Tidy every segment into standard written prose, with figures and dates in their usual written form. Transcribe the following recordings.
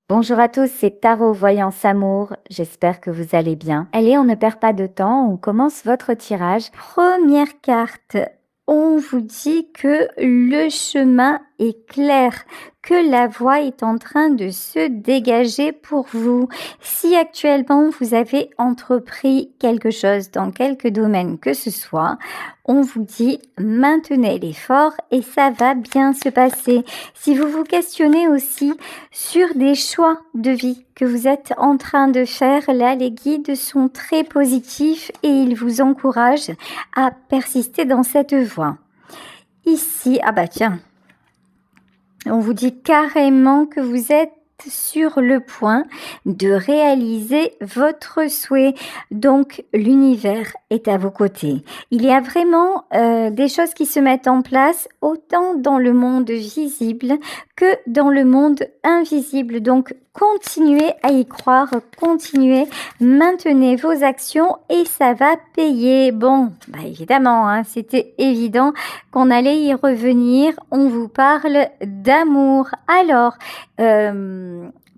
Bonjour à tous, c'est Tarot Voyance Amour. J'espère que vous allez bien. Allez, on ne perd pas de temps, on commence votre tirage. Première carte, on vous dit que le chemin est clair, que la voie est en train de se dégager pour vous. Si actuellement vous avez entrepris quelque chose dans quelque domaine que ce soit, on vous dit maintenez l'effort et ça va bien se passer. Si vous vous questionnez aussi sur des choix de vie que vous êtes en train de faire, là les guides sont très positifs et ils vous encouragent à persister dans cette voie. Ici, ah bah tiens, on vous dit carrément que vous êtes sur le point de réaliser votre souhait. Donc, l'univers est à vos côtés. Il y a vraiment des choses qui se mettent en place, autant dans le monde visible que dans le monde invisible. Donc, continuez à y croire, continuez, maintenez vos actions et ça va payer. Bon, bah évidemment, hein, c'était évident qu'on allait y revenir. On vous parle d'amour. Alors,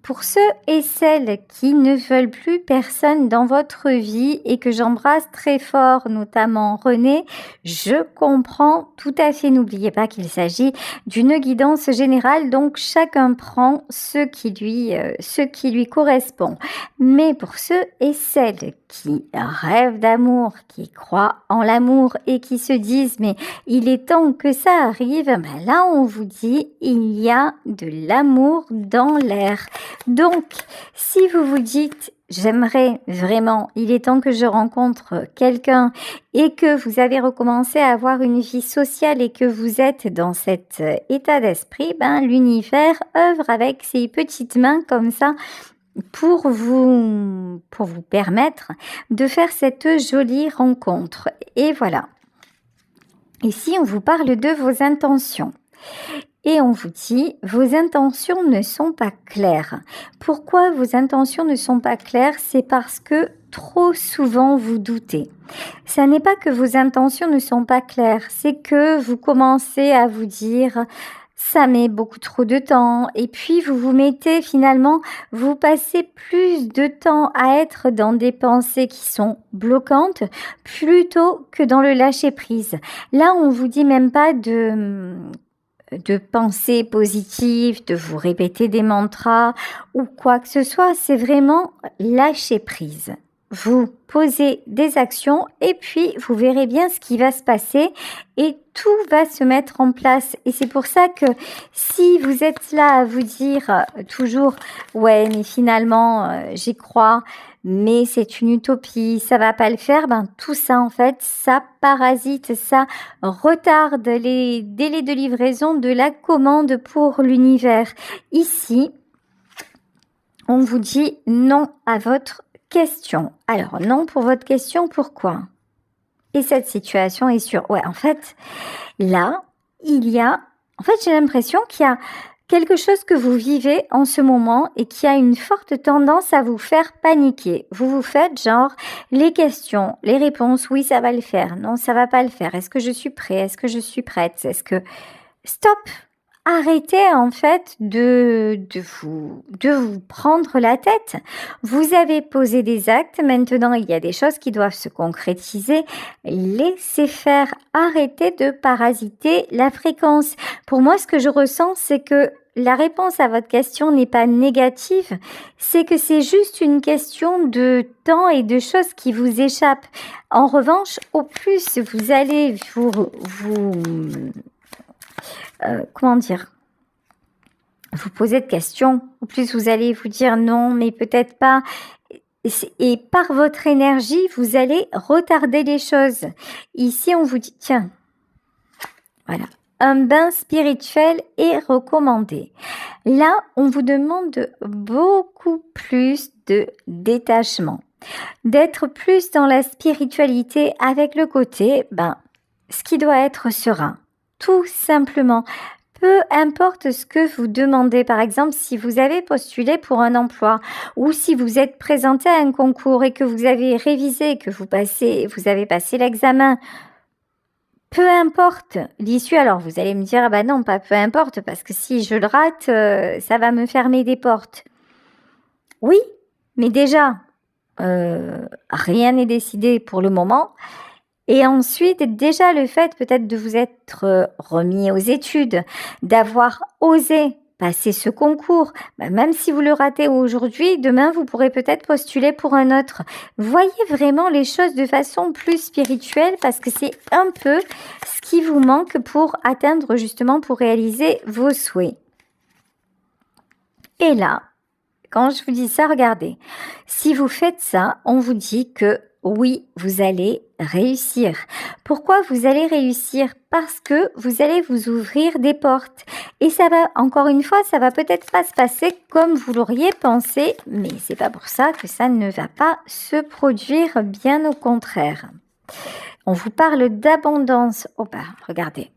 pour ceux et celles qui ne veulent plus personne dans votre vie et que j'embrasse très fort, notamment René, je comprends tout à fait. N'oubliez pas qu'il s'agit d'une guidance générale, donc chacun prend ce qui lui correspond. Mais pour ceux et celles qui rêvent d'amour, qui croient en l'amour et qui se disent mais il est temps que ça arrive, ben là on vous dit il y a de l'amour dans l'air. Donc si vous vous dites j'aimerais vraiment, il est temps que je rencontre quelqu'un et que vous avez recommencé à avoir une vie sociale et que vous êtes dans cet état d'esprit, ben l'univers œuvre avec ses petites mains comme ça pour vous permettre de faire cette jolie rencontre. Et voilà. Ici, on vous parle de vos intentions. Et on vous dit, vos intentions ne sont pas claires. Pourquoi vos intentions ne sont pas claires? C'est parce que trop souvent vous doutez. Ça n'est pas que vos intentions ne sont pas claires, c'est que vous commencez à vous dire ça met beaucoup trop de temps et puis vous mettez finalement, vous passez plus de temps à être dans des pensées qui sont bloquantes plutôt que dans le lâcher prise. Là, on vous dit même pas de pensées positives, de vous répéter des mantras ou quoi que ce soit, c'est vraiment lâcher prise. Vous posez des actions et puis vous verrez bien ce qui va se passer et tout va se mettre en place. Et c'est pour ça que si vous êtes là à vous dire toujours ouais mais finalement j'y crois mais c'est une utopie, ça va pas le faire, ben tout ça en fait ça parasite, ça retarde les délais de livraison de la commande pour l'univers. Ici on vous dit non à votre question. Alors non pour votre question, pourquoi? Et cette situation est sûre. Ouais, en fait, là, j'ai l'impression qu'il y a quelque chose que vous vivez en ce moment et qui a une forte tendance à vous faire paniquer. Vous vous faites genre les questions, les réponses, oui, ça va le faire, non, ça va pas le faire. Est-ce que je suis prêt? Est-ce que je suis prête? Stop! Arrêtez en fait de vous prendre la tête. Vous avez posé des actes, maintenant il y a des choses qui doivent se concrétiser. Laissez faire, arrêtez de parasiter la fréquence. Pour moi, ce que je ressens, c'est que la réponse à votre question n'est pas négative, c'est que c'est juste une question de temps et de choses qui vous échappent. En revanche, au plus vous allez vous posez de questions, au plus vous allez vous dire non, mais peut-être pas. Et par votre énergie, vous allez retarder les choses. Ici, on vous dit, tiens, voilà, un bain spirituel est recommandé. Là, on vous demande beaucoup plus de détachement, d'être plus dans la spiritualité avec le côté, ce qui doit être serein. Tout simplement, peu importe ce que vous demandez. Par exemple, si vous avez postulé pour un emploi ou si vous êtes présenté à un concours et que vous avez révisé, que vous avez passé l'examen, peu importe l'issue. Alors, vous allez me dire, ah bah non, pas peu importe, parce que si je le rate, ça va me fermer des portes. Oui, mais déjà, rien n'est décidé pour le moment. Et ensuite, déjà le fait peut-être de vous être remis aux études, d'avoir osé passer ce concours, même si vous le ratez aujourd'hui, demain vous pourrez peut-être postuler pour un autre. Voyez vraiment les choses de façon plus spirituelle parce que c'est un peu ce qui vous manque pour atteindre justement, pour réaliser vos souhaits. Et là, quand je vous dis ça, regardez, si vous faites ça, on vous dit que oui, vous allez réussir. Pourquoi vous allez réussir? Parce que vous allez vous ouvrir des portes. Et ça va, encore une fois, ça va peut-être pas se passer comme vous l'auriez pensé, mais c'est pas pour ça que ça ne va pas se produire, bien au contraire. On vous parle d'abondance. Oh bah, regardez.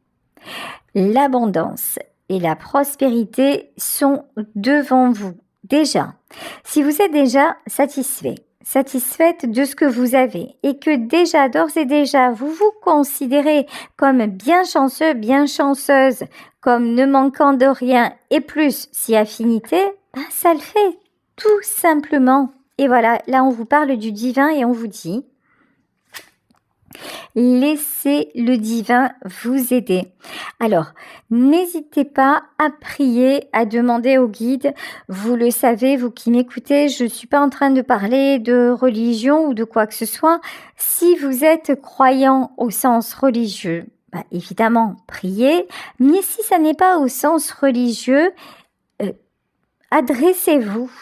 L'abondance et la prospérité sont devant vous. Déjà, si vous êtes déjà satisfaite de ce que vous avez et que déjà, d'ores et déjà, vous vous considérez comme bien chanceux, bien chanceuse, comme ne manquant de rien et plus si affinité, ça le fait tout simplement. Et voilà, là on vous parle du divin et on vous dit laissez le divin vous aider. Alors, n'hésitez pas à prier, à demander au guide. Vous le savez, vous qui m'écoutez, je ne suis pas en train de parler de religion ou de quoi que ce soit. Si vous êtes croyant au sens religieux, évidemment, priez. Mais si ça n'est pas au sens religieux, adressez-vous.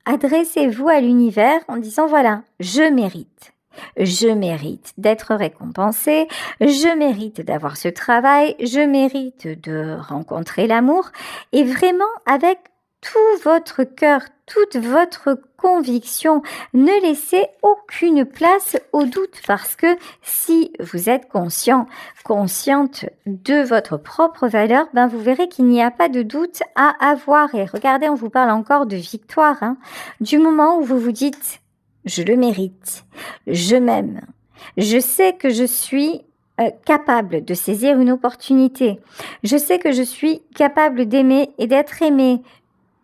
Adressez-vous à l'univers en disant, voilà, je mérite. Je mérite d'être récompensée, je mérite d'avoir ce travail, je mérite de rencontrer l'amour et vraiment avec tout votre cœur, toute votre conviction, ne laissez aucune place au doute parce que si vous êtes consciente de votre propre valeur, vous verrez qu'il n'y a pas de doute à avoir. Et regardez, on vous parle encore de victoire, du moment où vous vous dites je le mérite, je m'aime, je sais que je suis capable de saisir une opportunité, je sais que je suis capable d'aimer et d'être aimée,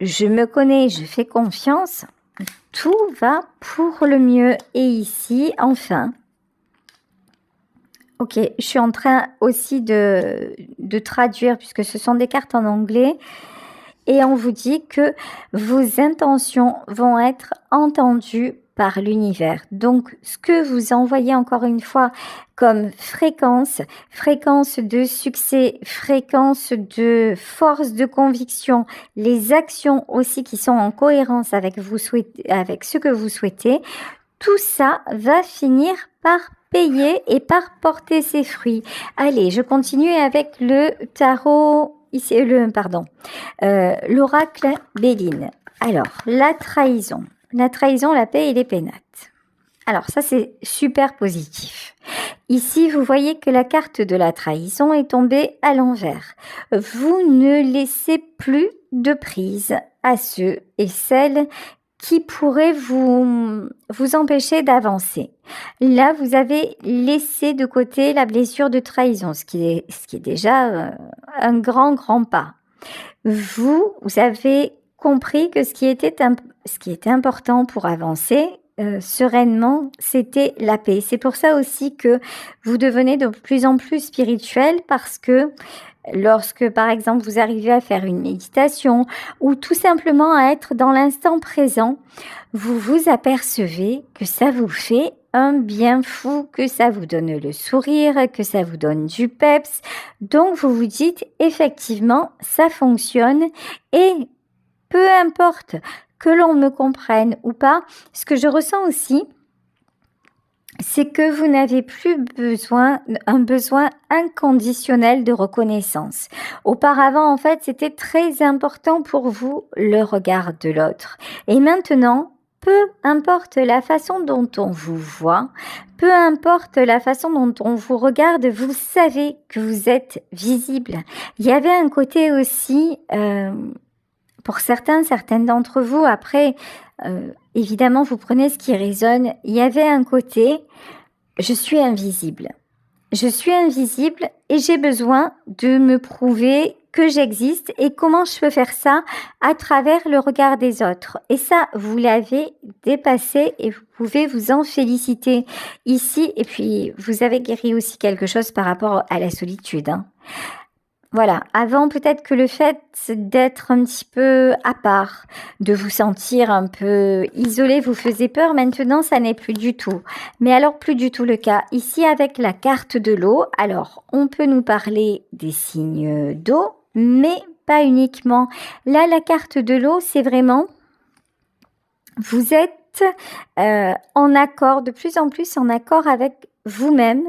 je me connais, je fais confiance, tout va pour le mieux. Et ici, enfin, ok, je suis en train aussi de traduire puisque ce sont des cartes en anglais. Et on vous dit que vos intentions vont être entendues par l'univers. Donc, ce que vous envoyez encore une fois comme fréquence de succès, fréquence de force de conviction, les actions aussi qui sont en cohérence avec ce que vous souhaitez, tout ça va finir par payer et par porter ses fruits. Allez, je continue avec le tarot. Ici, l'oracle Béline. Alors, la trahison, la paix et les pénates. Alors ça, c'est super positif. Ici, vous voyez que la carte de la trahison est tombée à l'envers. Vous ne laissez plus de prise à ceux et celles qui pourraient vous empêcher d'avancer. Là, vous avez laissé de côté la blessure de trahison, ce qui est déjà un grand pas. Vous avez compris que ce qui était important pour avancer sereinement, c'était la paix. C'est pour ça aussi que vous devenez de plus en plus spirituel parce que lorsque, par exemple, vous arrivez à faire une méditation ou tout simplement à être dans l'instant présent, vous vous apercevez que ça vous fait un bien fou, que ça vous donne le sourire, que ça vous donne du peps. Donc, vous vous dites, effectivement, ça fonctionne et peu importe que l'on me comprenne ou pas, ce que je ressens aussi, c'est que vous n'avez plus un besoin inconditionnel de reconnaissance. Auparavant, en fait, c'était très important pour vous le regard de l'autre. Et maintenant, peu importe la façon dont on vous voit, peu importe la façon dont on vous regarde, vous savez que vous êtes visible. Il y avait un côté aussi, pour certaines d'entre vous, après, évidemment, vous prenez ce qui résonne. Il y avait un côté, je suis invisible. Je suis invisible et j'ai besoin de me prouver que j'existe et comment je peux faire ça à travers le regard des autres. Et ça, vous l'avez dépassé et vous pouvez vous en féliciter ici. Et puis, vous avez guéri aussi quelque chose par rapport à la solitude, hein. Voilà, avant peut-être que le fait d'être un petit peu à part, de vous sentir un peu isolé vous faisait peur, maintenant ça n'est plus du tout. Mais alors plus du tout le cas. Ici avec la carte de l'eau, alors on peut nous parler des signes d'eau, mais pas uniquement. Là la carte de l'eau c'est vraiment, vous êtes en accord, de plus en plus en accord avec vous-même,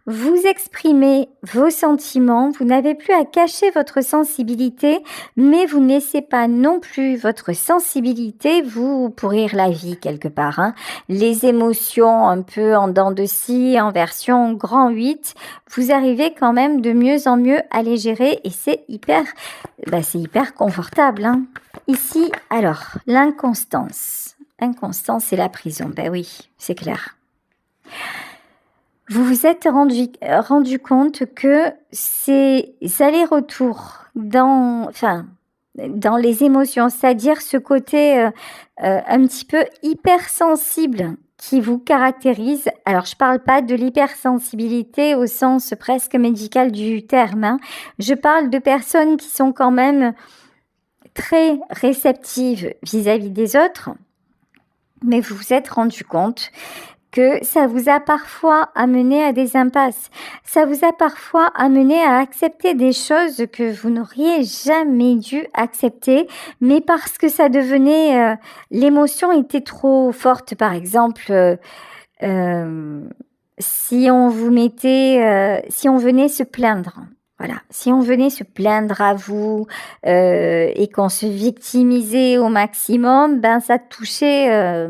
vous exprimez vos sentiments, vous n'avez plus à cacher votre sensibilité, mais vous ne laissez pas non plus votre sensibilité vous pourrir la vie quelque part, hein. Les émotions un peu en dents de scie, en version grand 8, vous arrivez quand même de mieux en mieux à les gérer et c'est hyper confortable, hein. Ici, alors, l'inconstance. Inconstance et la prison, ben oui, c'est clair. Vous vous êtes rendu compte que ces allers-retours dans les émotions, c'est-à-dire ce côté un petit peu hypersensible qui vous caractérise. Alors, je parle pas de l'hypersensibilité au sens presque médical du terme, hein. Je parle de personnes qui sont quand même très réceptives vis-à-vis des autres, mais vous vous êtes rendu compte que ça vous a parfois amené à des impasses. Ça vous a parfois amené à accepter des choses que vous n'auriez jamais dû accepter, mais parce que ça devenait, l'émotion était trop forte. Par exemple, si on vous mettait, si on venait se plaindre. Voilà, si on venait se plaindre à vous et qu'on se victimisait au maximum, ben ça touchait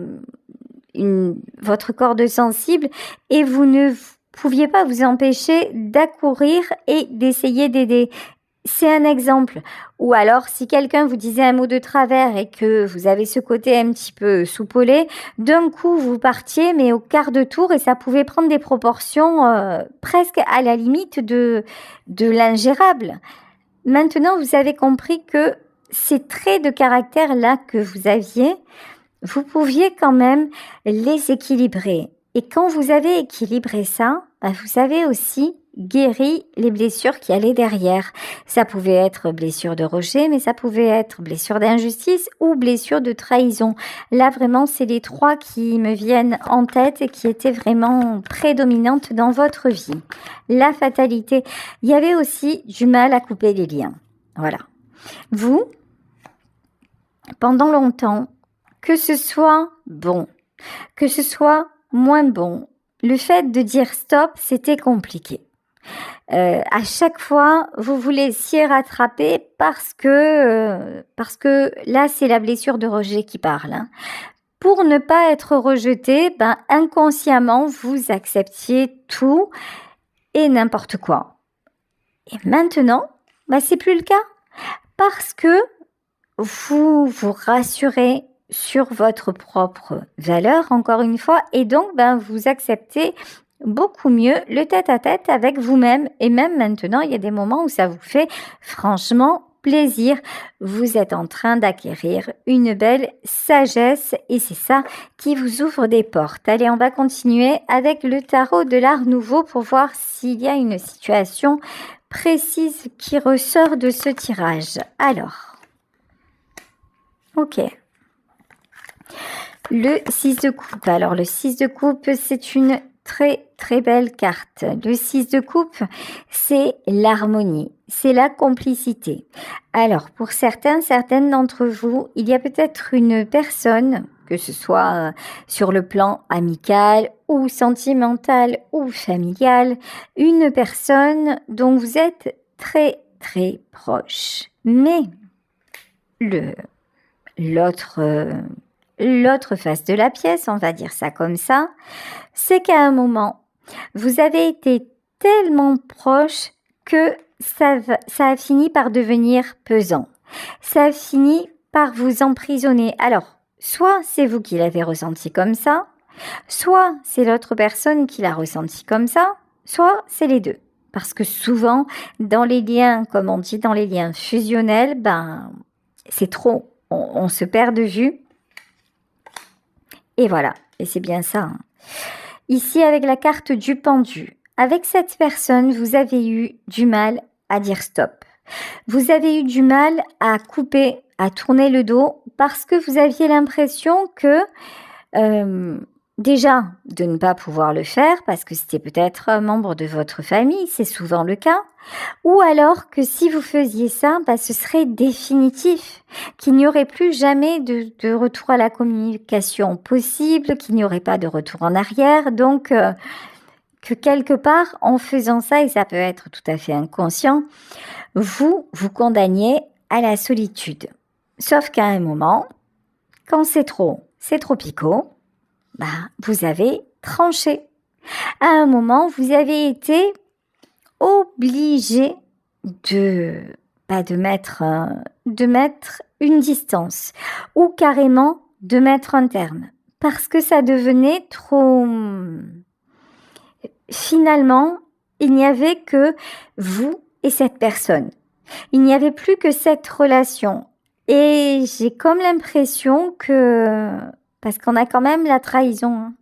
votre corde sensible et vous ne pouviez pas vous empêcher d'accourir et d'essayer d'aider. C'est un exemple. Ou alors, si quelqu'un vous disait un mot de travers et que vous avez ce côté un petit peu soupolé, d'un coup, vous partiez, mais au quart de tour, et ça pouvait prendre des proportions presque à la limite de l'ingérable. Maintenant, vous avez compris que ces traits de caractère-là que vous aviez, vous pouviez quand même les équilibrer. Et quand vous avez équilibré ça, vous avez aussi guéri les blessures qui allaient derrière. Ça pouvait être blessure de rejet, mais ça pouvait être blessure d'injustice ou blessure de trahison. Là, vraiment, c'est les trois qui me viennent en tête et qui étaient vraiment prédominantes dans votre vie. La fatalité. Il y avait aussi du mal à couper les liens. Voilà. Vous, pendant longtemps, que ce soit bon, que ce soit moins bon, le fait de dire stop, c'était compliqué. À chaque fois, vous vous laissiez rattraper parce que là, c'est la blessure de rejet qui parle, hein. Pour ne pas être rejeté, inconsciemment, vous acceptiez tout et n'importe quoi. Et maintenant, c'est plus le cas parce que vous vous rassurez sur votre propre valeur, encore une fois, et donc vous acceptez beaucoup mieux le tête-à-tête avec vous-même. Et même maintenant, il y a des moments où ça vous fait franchement plaisir. Vous êtes en train d'acquérir une belle sagesse et c'est ça qui vous ouvre des portes. Allez, on va continuer avec le tarot de l'Art Nouveau pour voir s'il y a une situation précise qui ressort de ce tirage. Alors, ok. Le 6 de coupe. Alors, le 6 de coupe, c'est une très, très belle carte. Le 6 de coupe, c'est l'harmonie, c'est la complicité. Alors, pour certaines d'entre vous, il y a peut-être une personne, que ce soit sur le plan amical ou sentimental ou familial, une personne dont vous êtes très, très proche. Mais l'autre face de la pièce, on va dire ça comme ça, c'est qu'à un moment, vous avez été tellement proche que ça a fini par devenir pesant. Ça a fini par vous emprisonner. Alors, soit c'est vous qui l'avez ressenti comme ça, soit c'est l'autre personne qui l'a ressenti comme ça, soit c'est les deux. Parce que souvent, dans les liens, comme on dit, dans les liens fusionnels, ben, c'est trop. On se perd de vue. Et voilà, et c'est bien ça. Ici, avec la carte du pendu, avec cette personne, vous avez eu du mal à dire stop. Vous avez eu du mal à couper, à tourner le dos, parce que vous aviez l'impression que, déjà, de ne pas pouvoir le faire, parce que c'était peut-être un membre de votre famille, c'est souvent le cas, ou alors que si vous faisiez ça, bah, ce serait définitif, qu'il n'y aurait plus jamais de retour à la communication possible, qu'il n'y aurait pas de retour en arrière, donc que quelque part, en faisant ça, et ça peut être tout à fait inconscient, vous vous condamniez à la solitude. Sauf qu'à un moment, quand c'est trop picot, bah, vous avez tranché. À un moment, vous avez été obligé de mettre une distance ou carrément de mettre un terme parce que ça devenait trop. Finalement, il n'y avait que vous et cette personne. Il n'y avait plus que cette relation. Et j'ai comme l'impression que, parce qu'on a quand même la trahison, hein,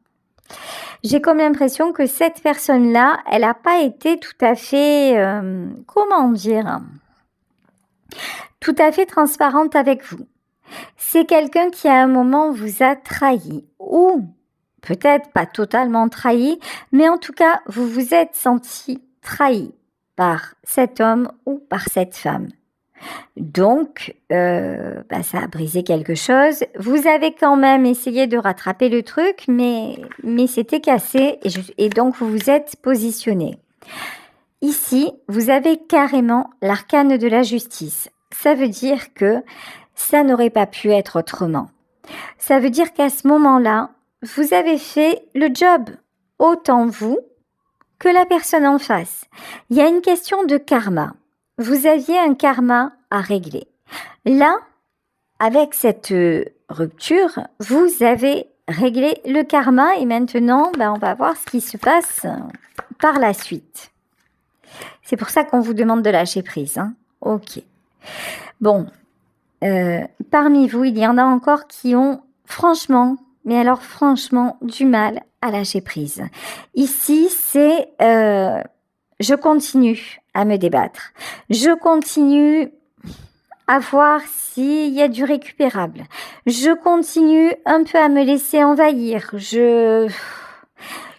j'ai comme l'impression que cette personne-là, elle n'a pas été tout à fait, comment dire, tout à fait transparente avec vous. C'est quelqu'un qui à un moment vous a trahi ou peut-être pas totalement trahi, mais en tout cas, vous vous êtes senti trahi par cet homme ou par cette femme. Donc, ça a brisé quelque chose. Vous avez quand même essayé de rattraper le truc, mais c'était cassé et donc vous vous êtes positionné. Ici, vous avez carrément l'arcane de la justice. Ça veut dire que ça n'aurait pas pu être autrement. Ça veut dire qu'à ce moment-là, vous avez fait le job, autant vous que la personne en face. Il y a une question de karma. Vous aviez un karma à régler. Là, avec cette rupture, vous avez réglé le karma et maintenant, on va voir ce qui se passe par la suite. C'est pour ça qu'on vous demande de lâcher prise. Hein. Ok. Bon, parmi vous, il y en a encore qui ont franchement, du mal à lâcher prise. Ici, c'est je continue à me débattre. Je continue à voir s'il y a du récupérable. Je continue un peu à me laisser envahir. Je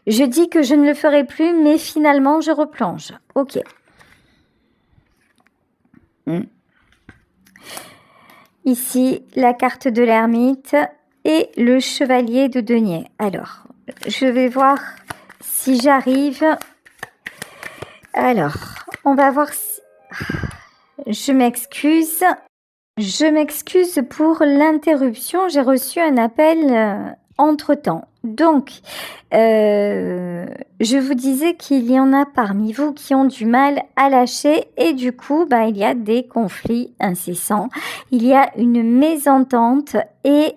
dis que je ne le ferai plus, mais finalement, je replonge. Ok. Ici, la carte de l'ermite et le chevalier de denier. Alors, je vais voir si j'arrive. Alors, on va voir si... Je m'excuse. Je m'excuse pour l'interruption. J'ai reçu un appel entre-temps. Donc, je vous disais qu'il y en a parmi vous qui ont du mal à lâcher et du coup, il y a des conflits incessants. Il y a une mésentente et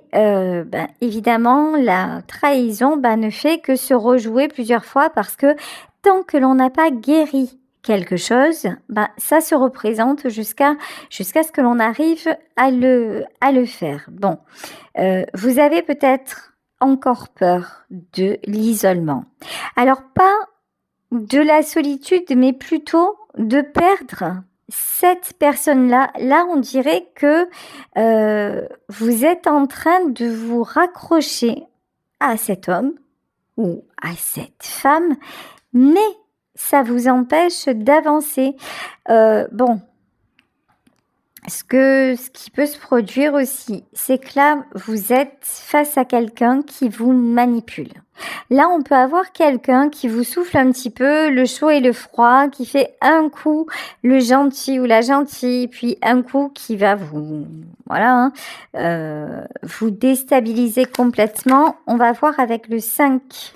évidemment, la trahison ne fait que se rejouer plusieurs fois parce que tant que l'on n'a pas guéri quelque chose, ça se représente jusqu'à ce que l'on arrive à le faire. Bon, vous avez peut-être encore peur de l'isolement. Alors, pas de la solitude, mais plutôt de perdre cette personne-là. Là, on dirait que vous êtes en train de vous raccrocher à cet homme ou à cette femme, mais ça vous empêche d'avancer. Ce qui peut se produire aussi, c'est que là, vous êtes face à quelqu'un qui vous manipule. Là, on peut avoir quelqu'un qui vous souffle un petit peu le chaud et le froid, qui fait un coup le gentil ou la gentille, puis un coup qui va vous déstabiliser complètement. On va voir avec le 5.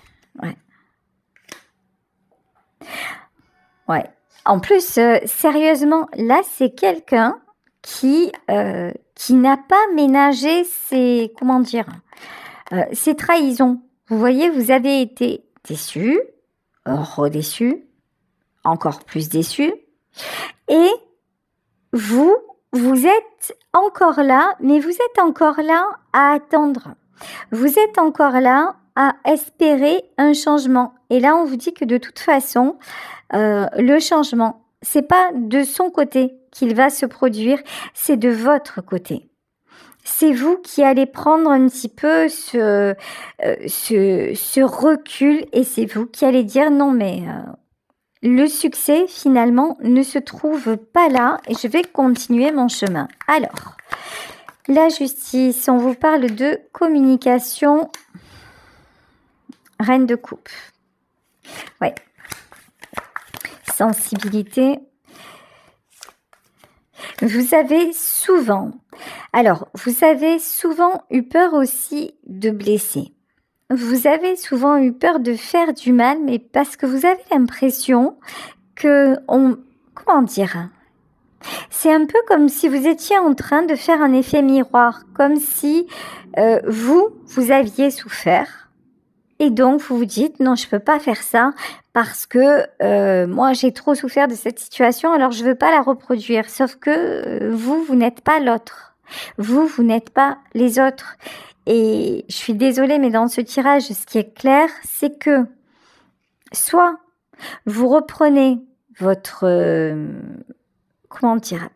Ouais. En plus, sérieusement, là, c'est quelqu'un qui n'a pas ménagé ses trahisons. Vous voyez, vous avez été déçu, redéçu, encore plus déçu. Et vous êtes encore là, mais vous êtes encore là à attendre. Vous êtes encore là à espérer un changement. Et là, on vous dit que de toute façon, le changement, c'est pas de son côté qu'il va se produire, c'est de votre côté. C'est vous qui allez prendre un petit peu ce recul et c'est vous qui allez dire non mais le succès finalement ne se trouve pas là et je vais continuer mon chemin. Alors, la justice, on vous parle de communication. Reine de coupe. Ouais. Sensibilité. Vous avez souvent eu peur aussi de blesser. Vous avez souvent eu peur de faire du mal, mais parce que vous avez l'impression que comment dire? C'est un peu comme si vous étiez en train de faire un effet miroir, comme si vous aviez souffert. Et donc, vous vous dites, non, je peux pas faire ça parce que moi, j'ai trop souffert de cette situation, alors je veux pas la reproduire. Sauf que vous n'êtes pas l'autre. Vous n'êtes pas les autres. Et je suis désolée, mais dans ce tirage, ce qui est clair, c'est que soit vous reprenez votre... comment dire,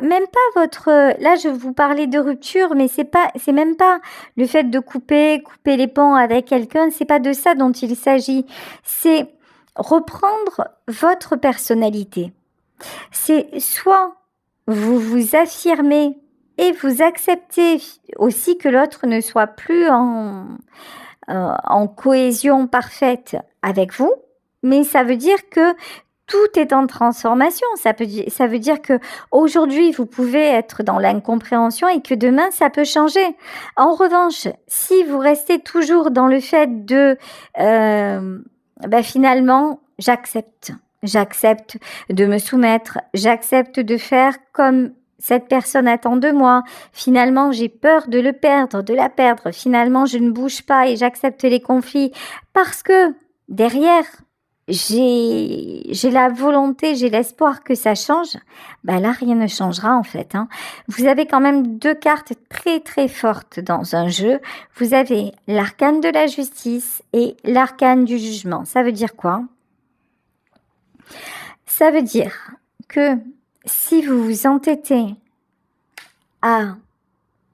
même pas votre, là je vous parlais de rupture, mais c'est même pas le fait de couper les ponts avec quelqu'un, c'est pas de ça dont il s'agit. C'est reprendre votre personnalité. C'est soit vous vous affirmez et vous acceptez aussi que l'autre ne soit plus en cohésion parfaite avec vous, mais ça veut dire que tout est en transformation. Ça veut dire que aujourd'hui vous pouvez être dans l'incompréhension et que demain ça peut changer. En revanche, si vous restez toujours dans le fait de finalement j'accepte de me soumettre, j'accepte de faire comme cette personne attend de moi. Finalement, j'ai peur de le perdre, de la perdre. Finalement, je ne bouge pas et j'accepte les conflits parce que derrière j'ai la volonté, j'ai l'espoir que ça change, là rien ne changera en fait. Vous avez quand même 2 cartes très très fortes dans un jeu. Vous avez l'arcane de la justice et l'arcane du jugement. Ça veut dire quoi? Ça veut dire que si vous vous entêtez à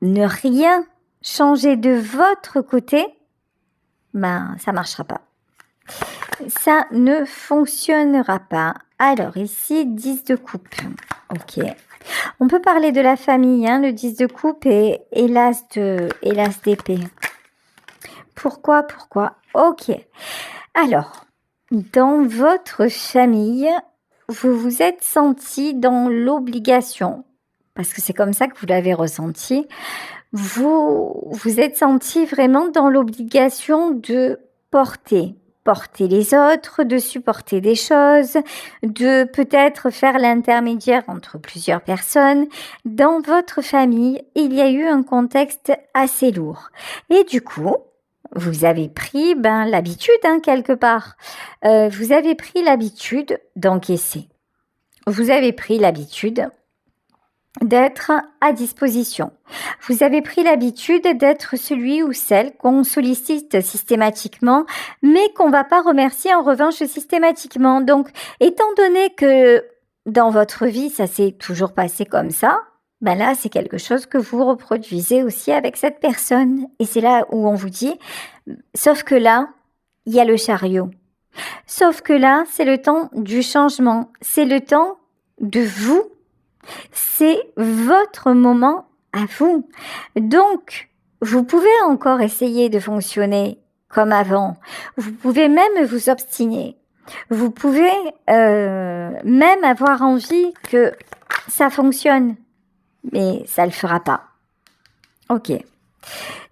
ne rien changer de votre côté, ça marchera pas. Ça ne fonctionnera pas. Alors ici, 10 de coupe. Ok. On peut parler de la famille, le 10 de coupe et l'as d'épée. Pourquoi? Ok. Alors, dans votre famille, vous vous êtes senti dans l'obligation, parce que c'est comme ça que vous l'avez ressenti, vous êtes senti vraiment dans l'obligation de porter les autres, de supporter des choses, de peut-être faire l'intermédiaire entre plusieurs personnes. Dans votre famille, il y a eu un contexte assez lourd. Et du coup, vous avez pris l'habitude quelque part. Vous avez pris l'habitude d'encaisser. Vous avez pris l'habitude d'être à disposition. Vous avez pris l'habitude d'être celui ou celle qu'on sollicite systématiquement, mais qu'on va pas remercier en revanche systématiquement. Donc, étant donné que dans votre vie, ça s'est toujours passé comme ça, là, c'est quelque chose que vous reproduisez aussi avec cette personne. Et c'est là où on vous dit, sauf que là, il y a le chariot. Sauf que là, c'est le temps du changement. C'est le temps de vous. C'est votre moment à vous. Donc, vous pouvez encore essayer de fonctionner comme avant. Vous pouvez même vous obstiner. Vous pouvez même avoir envie que ça fonctionne. Mais ça ne le fera pas. Ok.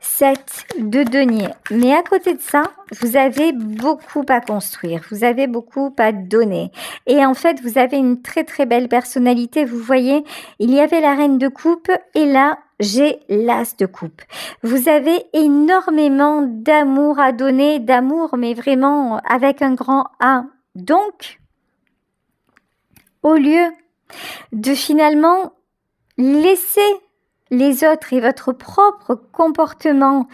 7 de denier. Mais à côté de ça, vous avez beaucoup à construire. Vous avez beaucoup à donner. Et en fait, vous avez une très très belle personnalité. Vous voyez, il y avait la reine de coupe et là, j'ai l'as de coupe. Vous avez énormément d'amour à donner, d'amour, mais vraiment avec un grand A. Donc, au lieu de finalement laisser les autres et votre propre comportement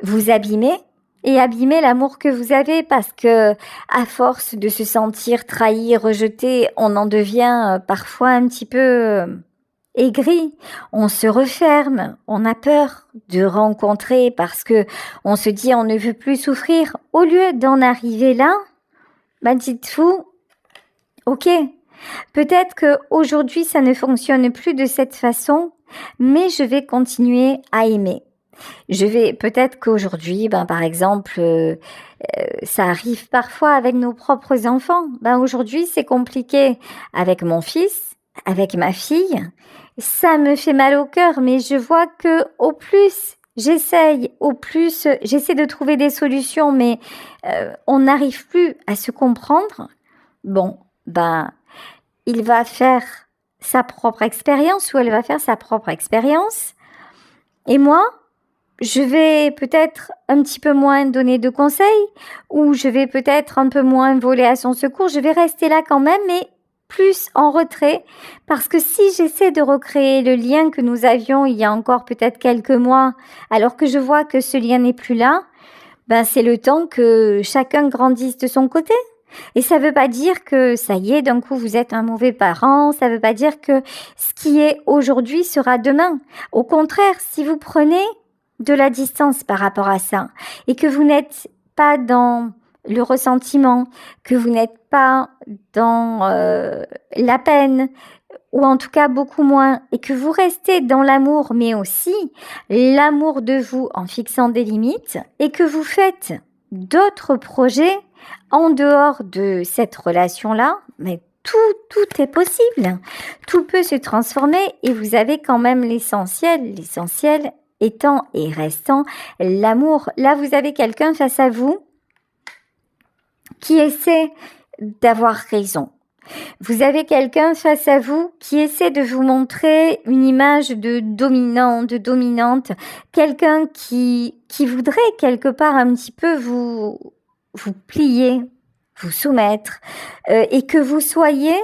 vous abîmer et abîmer l'amour que vous avez, parce que à force de se sentir trahi, rejeté, on en devient parfois un petit peu aigri, on se referme, on a peur de rencontrer parce que on se dit on ne veut plus souffrir. Au lieu d'en arriver là, dites-vous, ok, peut-être que aujourd'hui ça ne fonctionne plus de cette façon, mais je vais continuer à aimer. Je vais peut-être qu'aujourd'hui, par exemple, ça arrive parfois avec nos propres enfants. Aujourd'hui, c'est compliqué avec mon fils, avec ma fille. Ça me fait mal au cœur, mais je vois que au plus j'essaie de trouver des solutions, mais on n'arrive plus à se comprendre. Il va faire sa propre expérience ou elle va faire sa propre expérience. Et moi, je vais peut-être un petit peu moins donner de conseils, ou je vais peut-être un peu moins voler à son secours. Je vais rester là quand même, mais plus en retrait, parce que si j'essaie de recréer le lien que nous avions il y a encore peut-être quelques mois, alors que je vois que ce lien n'est plus là, c'est le temps que chacun grandisse de son côté. Et ça veut pas dire que ça y est, d'un coup vous êtes un mauvais parent, ça veut pas dire que ce qui est aujourd'hui sera demain. Au contraire, si vous prenez de la distance par rapport à ça et que vous n'êtes pas dans le ressentiment, que vous n'êtes pas dans la peine, ou en tout cas beaucoup moins, et que vous restez dans l'amour, mais aussi l'amour de vous en fixant des limites, et que vous faites d'autres projets en dehors de cette relation-là, mais tout est possible. Tout peut se transformer et vous avez quand même l'essentiel étant et restant l'amour. Là, vous avez quelqu'un face à vous qui essaie d'avoir raison. Vous avez quelqu'un face à vous qui essaie de vous montrer une image de dominant, de dominante, quelqu'un qui voudrait quelque part un petit peu vous plier, vous soumettre, et que vous soyez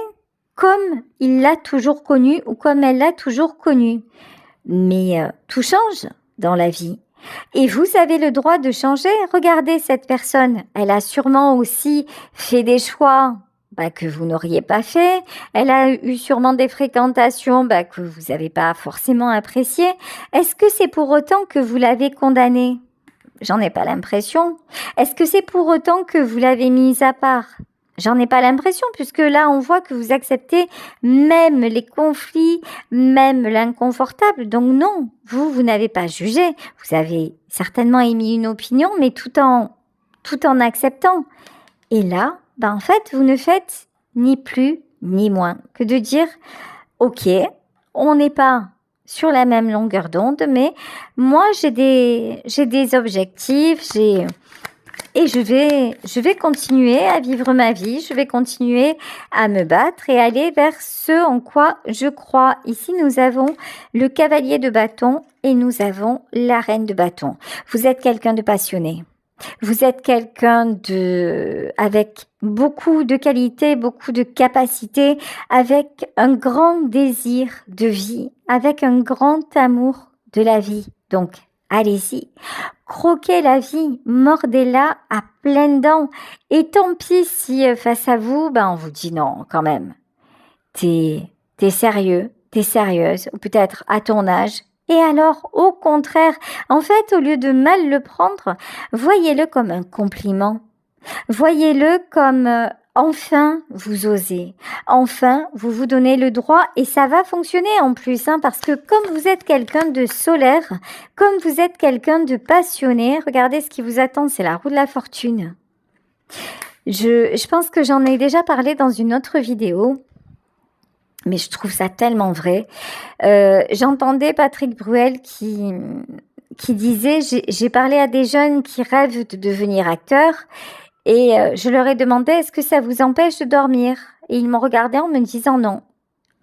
comme il l'a toujours connu ou comme elle l'a toujours connu. Mais tout change dans la vie. Et vous avez le droit de changer. Regardez cette personne. Elle a sûrement aussi fait des choix que vous n'auriez pas fait. Elle a eu sûrement des fréquentations que vous n'avez pas forcément appréciées. Est-ce que c'est pour autant que vous l'avez condamnée ? J'en ai pas l'impression. Est-ce que c'est pour autant que vous l'avez mise à part ? J'en ai pas l'impression, puisque là, on voit que vous acceptez même les conflits, même l'inconfortable. Donc non, vous n'avez pas jugé. Vous avez certainement émis une opinion, mais tout en acceptant. Et là, en fait, vous ne faites ni plus ni moins que de dire, ok, on n'est pas sur la même longueur d'onde, mais moi, j'ai des objectifs, et je vais continuer à vivre ma vie, je vais continuer à me battre et aller vers ce en quoi je crois. Ici, nous avons le cavalier de bâton et nous avons la reine de bâton. Vous êtes quelqu'un de passionné. Vous êtes quelqu'un avec beaucoup de qualités, beaucoup de capacités, avec un grand désir de vie, avec un grand amour de la vie. Donc, allez-y, croquez la vie, mordez-la à pleines dents. Et tant pis si face à vous, on vous dit non quand même. T'es sérieux, t'es sérieuse, ou peut-être à ton âge. Et alors, au contraire, en fait, au lieu de mal le prendre, voyez-le comme un compliment. Voyez-le comme enfin vous osez, enfin vous vous donnez le droit, et ça va fonctionner en plus, parce que comme vous êtes quelqu'un de solaire, comme vous êtes quelqu'un de passionné, regardez ce qui vous attend, c'est la roue de la fortune. Je pense que j'en ai déjà parlé dans une autre vidéo, mais je trouve ça tellement vrai. J'entendais Patrick Bruel qui disait, j'ai parlé à des jeunes qui rêvent de devenir acteurs, et je leur ai demandé, est-ce que ça vous empêche de dormir ? Et ils m'ont regardé en me disant non.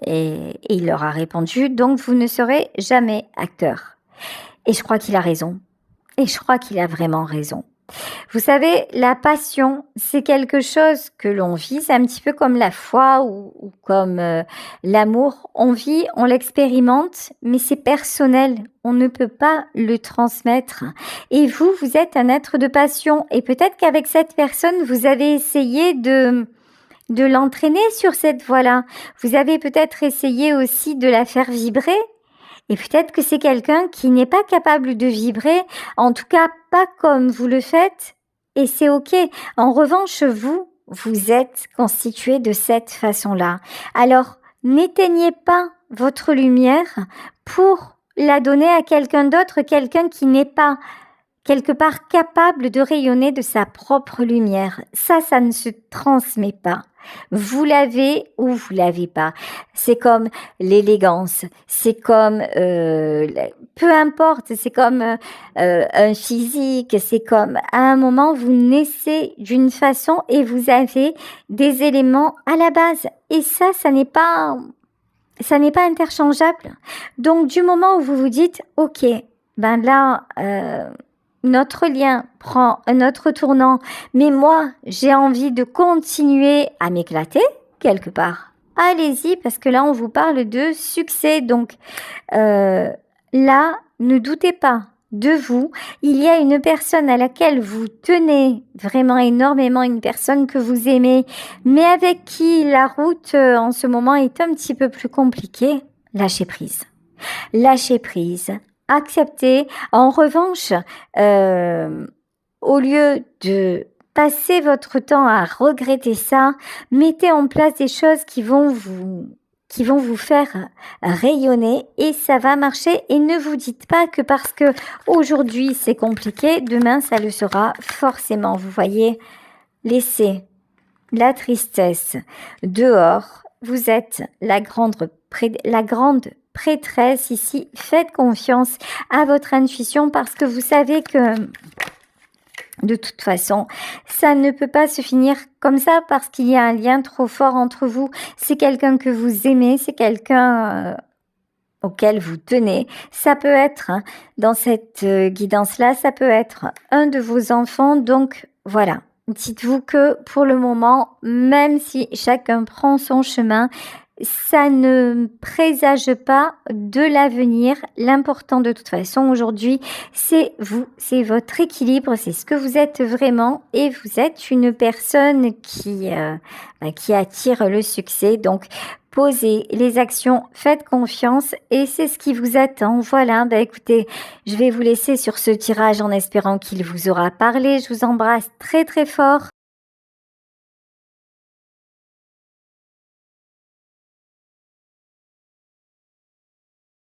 Et il leur a répondu, donc vous ne serez jamais acteur. Et je crois qu'il a raison. Et je crois qu'il a vraiment raison. Vous savez, la passion, c'est quelque chose que l'on vit, c'est un petit peu comme la foi ou comme l'amour. On vit, on l'expérimente, mais c'est personnel. On ne peut pas le transmettre. Et vous, vous êtes un être de passion. Et peut-être qu'avec cette personne, vous avez essayé de l'entraîner sur cette voie-là. Vous avez peut-être essayé aussi de la faire vibrer. Et peut-être que c'est quelqu'un qui n'est pas capable de vibrer, en tout cas pas comme vous le faites, et c'est ok. En revanche, vous êtes constitué de cette façon-là. Alors, n'éteignez pas votre lumière pour la donner à quelqu'un d'autre, quelqu'un qui n'est pas quelque part capable de rayonner de sa propre lumière. Ça ne se transmet pas. Vous l'avez ou vous l'avez pas. C'est comme l'élégance, c'est comme peu importe, c'est comme un physique, c'est comme à un moment vous naissez d'une façon et vous avez des éléments à la base. Et ça n'est pas interchangeable. Donc du moment où vous vous dites ok, ben là notre lien prend un autre tournant, mais moi, j'ai envie de continuer à m'éclater quelque part. Allez-y, parce que là, on vous parle de succès. Donc, là, ne doutez pas de vous. Il y a une personne à laquelle vous tenez vraiment énormément, une personne que vous aimez, mais avec qui la route en ce moment est un petit peu plus compliquée. Lâchez prise. Lâchez prise. Acceptez. En revanche, au lieu de passer votre temps à regretter ça, mettez en place des choses qui vont vous faire rayonner et ça va marcher. Et ne vous dites pas que parce que aujourd'hui c'est compliqué, demain ça le sera forcément. Vous voyez, laissez la tristesse dehors. Vous êtes la grande prêtresse ici. Faites confiance à votre intuition parce que vous savez que de toute façon, ça ne peut pas se finir comme ça parce qu'il y a un lien trop fort entre vous. C'est quelqu'un que vous aimez, c'est quelqu'un auquel vous tenez. Ça peut être, dans cette guidance-là, ça peut être un de vos enfants. Donc, voilà. Dites-vous que pour le moment, même si chacun prend son chemin, ça ne présage pas de l'avenir. L'important de toute façon aujourd'hui, c'est vous, c'est votre équilibre, c'est ce que vous êtes vraiment et vous êtes une personne qui attire le succès. Donc, posez les actions, faites confiance et c'est ce qui vous attend. Voilà, écoutez, je vais vous laisser sur ce tirage en espérant qu'il vous aura parlé. Je vous embrasse très très fort.